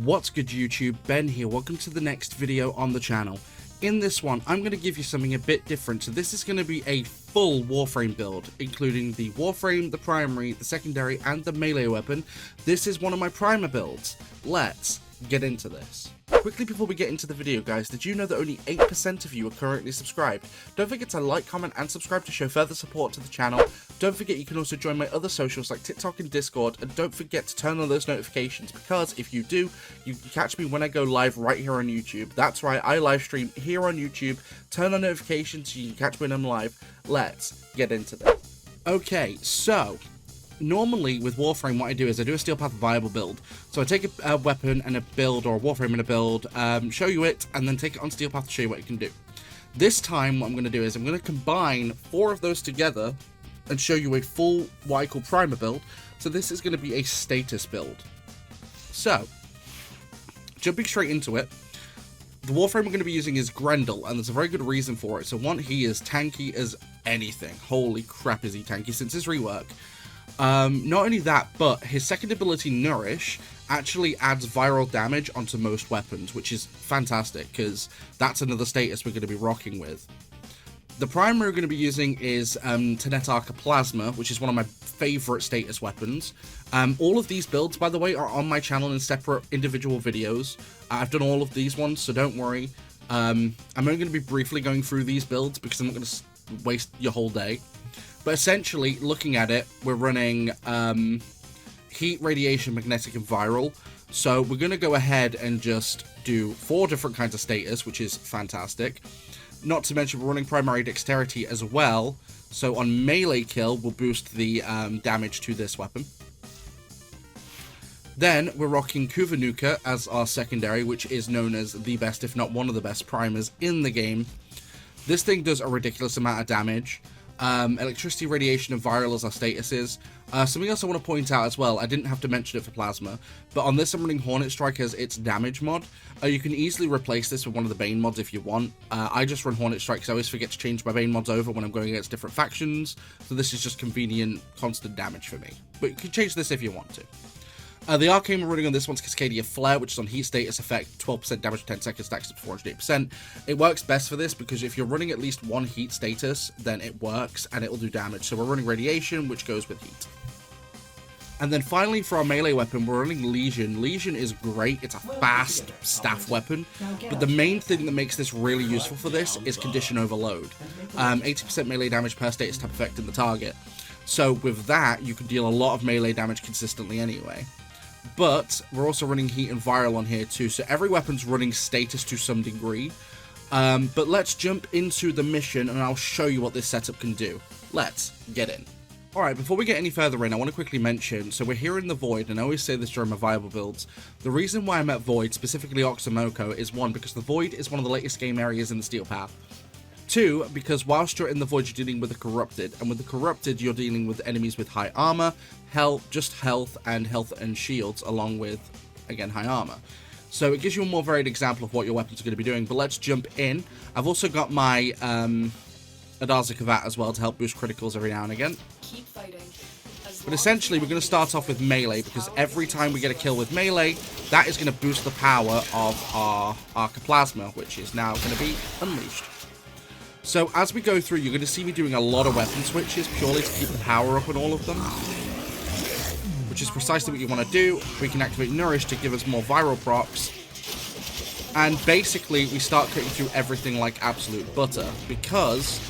What's good YouTube, Ben here, welcome to the next video on the channel. In this one, I'm going to give you something a bit different, so this is going to be a full Warframe build, including the Warframe, the primary, the secondary, and the melee weapon. This is one of my primer builds. Let's get into this. Quickly before we get into the video guys, did you know that only 8% of you are currently subscribed? Don't forget to like, comment, and subscribe to show further support to the channel. Don't forget you can also join my other socials like TikTok and Discord, and don't forget to turn on those notifications, because if you do, you can catch me when I go live right here on YouTube. That's right, I live stream here on YouTube. Turn on notifications so you can catch me when I'm live. Let's get into this. Okay, so normally with Warframe, what I do is I do a Steel Path viable build. So I take a weapon and a build, or a Warframe and a build, show you it, and then take it on Steel Path to show you what it can do. This time, what I'm going to do is I'm going to combine 4 of those together and show you a full, what I call primer build. So this is going to be a status build. So, jumping straight into it, the Warframe we're going to be using is Grendel, and there's a very good reason for it. So one, he is tanky as anything. Holy crap is he tanky since his rework. Not only that, but his second ability, Nourish, actually adds viral damage onto most weapons, which is fantastic, because that's another status we're going to be rocking with. The primary we're going to be using is Tenet Arca Plasma, which is one of my favourite status weapons. All of these builds, by the way, are on my channel in separate individual videos. I've done all of these ones, so don't worry. I'm only going to be briefly going through these builds, because I'm not going to waste your whole day. But essentially, looking at it, we're running Heat, Radiation, Magnetic, and Viral. So we're going to go ahead and just do 4 different kinds of status, which is fantastic. Not to mention we're running Primary Dexterity as well. So on melee kill, we'll boost the damage to this weapon. Then we're rocking Kuvanuka as our secondary, which is known as the best, if not one of the best primers in the game. This thing does a ridiculous amount of damage. Electricity, Radiation, and Viral as our statuses. Something else I want to point out as well, I didn't have to mention it for Plasma, but on this I'm running Hornet Strike as its damage mod. You can easily replace this with one of the Bane mods if you want. I just run Hornet Strike because I always forget to change my Bane mods over when I'm going against different factions, so this is just convenient, constant damage for me. But you can change this if you want to. The Arcane we're running on this one's Cascadia Flare, which is on heat status effect, 12% damage for 10 seconds, stacks up to 408%. It works best for this because if you're running at least one heat status, then it works and it will do damage. So we're running Radiation, which goes with heat. And then finally for our melee weapon, we're running Legion. Legion is great, it's a fast staff weapon, but the main thing that makes this really useful for this is Condition Overload. 80% melee damage per status type effect in the target. So with that, you can deal a lot of melee damage consistently anyway. But we're also running Heat and Viral on here too, so every weapon's running status to some degree. But let's jump into the mission and I'll show you what this setup can do. Let's get in. Alright, before we get any further in, I want to quickly mention, so we're here in the Void, and I always say this during my viable builds. The reason why I'm at Void, specifically Oxomoko, is 1, because the Void is one of the latest game areas in the Steel Path. 2, because whilst you're in the Void, you're dealing with the Corrupted, and with the Corrupted, you're dealing with enemies with high armor, health and shields, along with, again, high armor. So it gives you a more varied example of what your weapons are going to be doing, but let's jump in. I've also got my Adarza Kavat as well to help boost criticals every now and again. Keep fighting. But essentially, we're going to start off with melee, because every time we get a kill with melee, that is going to boost the power of our Arca Plasma, which is now going to be unleashed. So as we go through, you're going to see me doing a lot of weapon switches, purely to keep the power up on all of them, which is precisely what you want to do. We can activate Nourish to give us more viral procs, and basically we start cutting through everything like absolute butter, because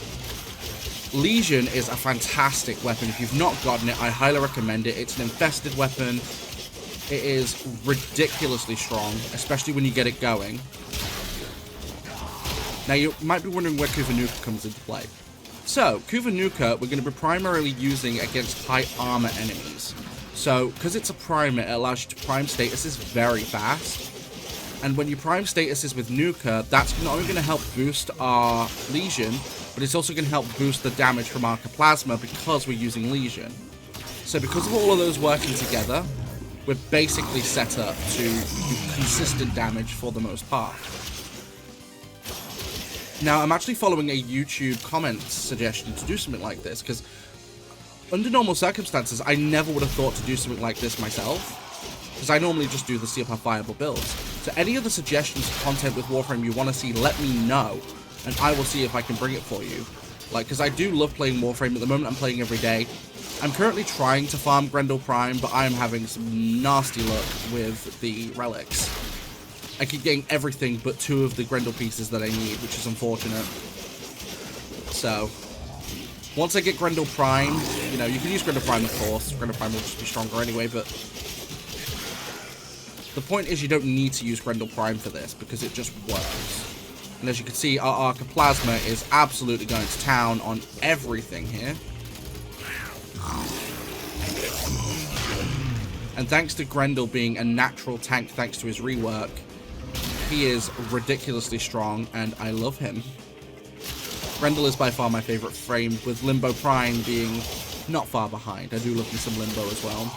Legion is a fantastic weapon. If you've not gotten it, I highly recommend it. It's an infested weapon. It is ridiculously strong, especially when you get it going. Now, you might be wondering where Kuvanuka comes into play. So, Kuvanuka, we're going to be primarily using against high armor enemies. So, because it's a primer, it allows you to prime statuses very fast. And when you prime statuses with Nuka, that's not only going to help boost our Legion, but it's also going to help boost the damage from Arca Plasma because we're using Legion. So because of all of those working together, we're basically set up to do consistent damage for the most part. Now, I'm actually following a YouTube comment suggestion to do something like this, because under normal circumstances, I never would have thought to do something like this myself. because I normally just do the see upon viable builds. So any other suggestions for content with Warframe you want to see, let me know, and I will see if I can bring it for you. Like, because I do love playing Warframe. At the moment, I'm playing every day. I'm currently trying to farm Grendel Prime, but I am having some nasty luck with the relics. I keep getting everything but 2 of the Grendel pieces that I need, which is unfortunate. So, once I get Grendel Prime, you know, you can use Grendel Prime, of course. Grendel Prime will just be stronger anyway, but the point is you don't need to use Grendel Prime for this, because it just works. And as you can see, our Archoplasma is absolutely going to town on everything here. And thanks to Grendel being a natural tank thanks to his rework, he is ridiculously strong, and I love him. Grendel is by far my favourite frame, with Limbo Prime being not far behind. I do love me some Limbo as well.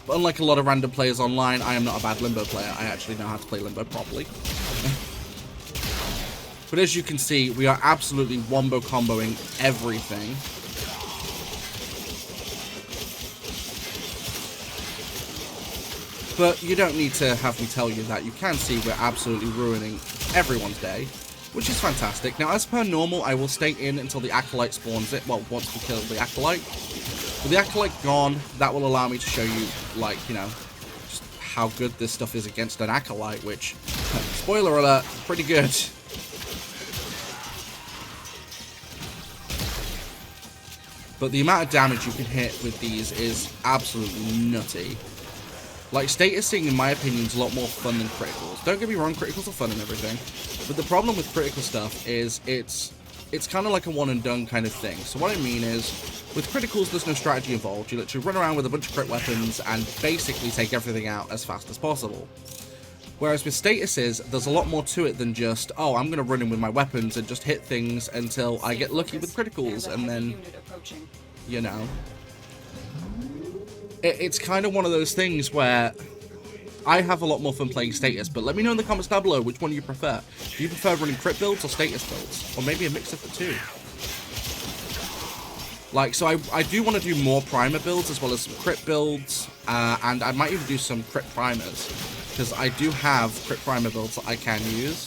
But unlike a lot of random players online, I am not a bad Limbo player. I actually know how to play Limbo properly. But as you can see, we are absolutely wombo comboing everything. But you don't need to have me tell you that. You can see we're absolutely ruining everyone's day, which is fantastic. Now, as per normal, I will stay in until the Acolyte spawns it. Well, once we kill the Acolyte. With the Acolyte gone, that will allow me to show you, like, you know, just how good this stuff is against an Acolyte, which, spoiler alert, pretty good. But the amount of damage you can hit with these is absolutely nutty. Like, statusing, in my opinion, is a lot more fun than criticals. Don't get me wrong, criticals are fun and everything. But the problem with critical stuff is it's kind of like a one-and-done kind of thing. So what I mean is, with criticals, there's no strategy involved. You literally run around with a bunch of crit weapons and basically take everything out as fast as possible. Whereas with statuses, there's a lot more to it than just, oh, I'm going to run in with my weapons and just hit things until I get lucky with criticals, and then, you know. It's kind of one of those things where I have a lot more fun playing status, but let me know in the comments down below which one you prefer. Do you prefer running crit builds or status builds? Or maybe a mix of the two? Like, so I do want to do more primer builds as well as some crit builds, and I might even do some crit primers, because I do have crit primer builds that I can use.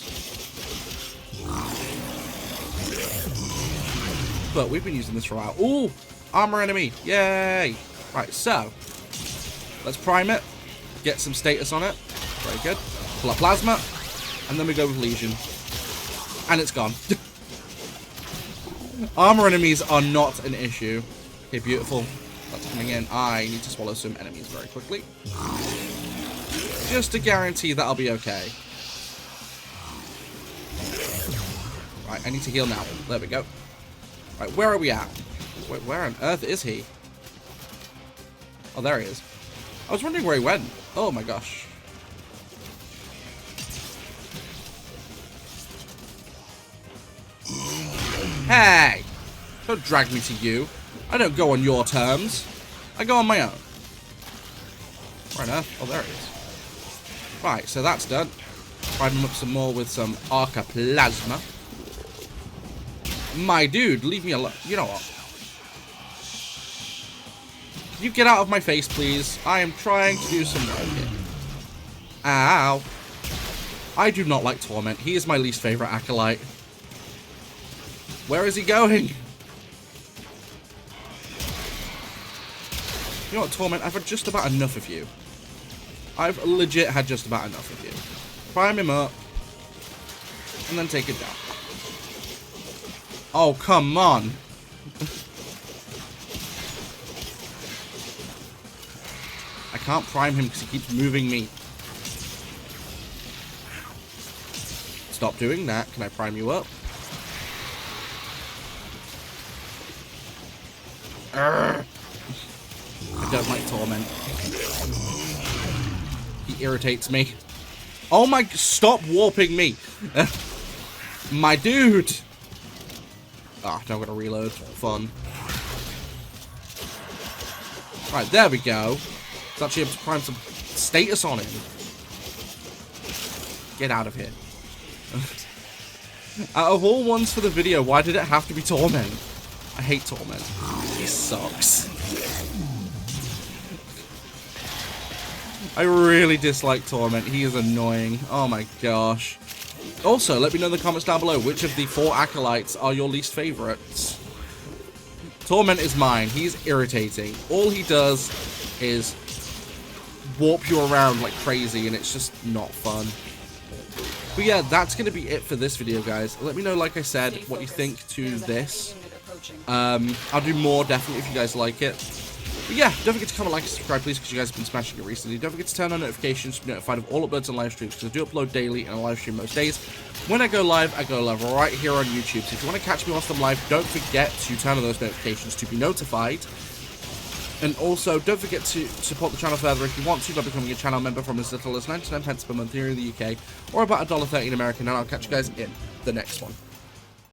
But we've been using this for a while. Ooh! Armor enemy! Yay! Right, so let's prime it, get some status on it. Very good. Pull up Plasma, and then we go with Legion. And it's gone. Armor enemies are not an issue. Okay, beautiful. That's coming in. I need to swallow some enemies very quickly, just to guarantee that I'll be okay. Right, I need to heal now. There we go. Right, where are we at? Wait, where on earth is he? Oh, there he is. I was wondering where he went. Oh my gosh. Hey! Don't drag me to you. I don't go on your terms. I go on my own. Where on earth? Oh, there he is. Right, so that's done. Prime him up some more with some Archoplasma. My dude, leave me alone. You know what? Can you get out of my face, please? I am trying to do some work here. Ow. I do not like Torment. He is my least favorite Acolyte. Where is he going? You know what, Torment? I've had just about enough of you. I've legit had just about enough of you. Prime him up. And then take it down. Oh, come on. I can't prime him because he keeps moving me. Stop doing that. Can I prime you up? Urgh. I don't like Torment. He irritates me. Oh my... Stop warping me. My dude. Ah, now I'm going to reload. Fun. Right, there we go. It's actually able to prime some status on him. Get out of here. Out of all ones for the video, why did it have to be Torment? I hate Torment. He sucks. I really dislike Torment. He is annoying. Oh my gosh. Also, let me know in the comments down below which of the 4 acolytes are your least favorites. Torment is mine. He's irritating. All he does is warp you around like crazy, and it's just not fun. But yeah, that's going to be it for this video, guys. Let me know, like I said, what you think to this. I'll do more, definitely, if you guys like it. But yeah, don't forget to comment, like, and subscribe, please, because you guys have been smashing it recently. Don't forget to turn on notifications to be notified of all uploads and live streams, because I do upload daily and I live stream most days. When I go live right here on YouTube. So if you want to catch me whilst I'm live, don't forget to turn on those notifications to be notified. And also, don't forget to support the channel further if you want to by becoming a channel member from as little as 99 pence per month here in the UK, or about $1.30 in America, and I'll catch you guys in the next one.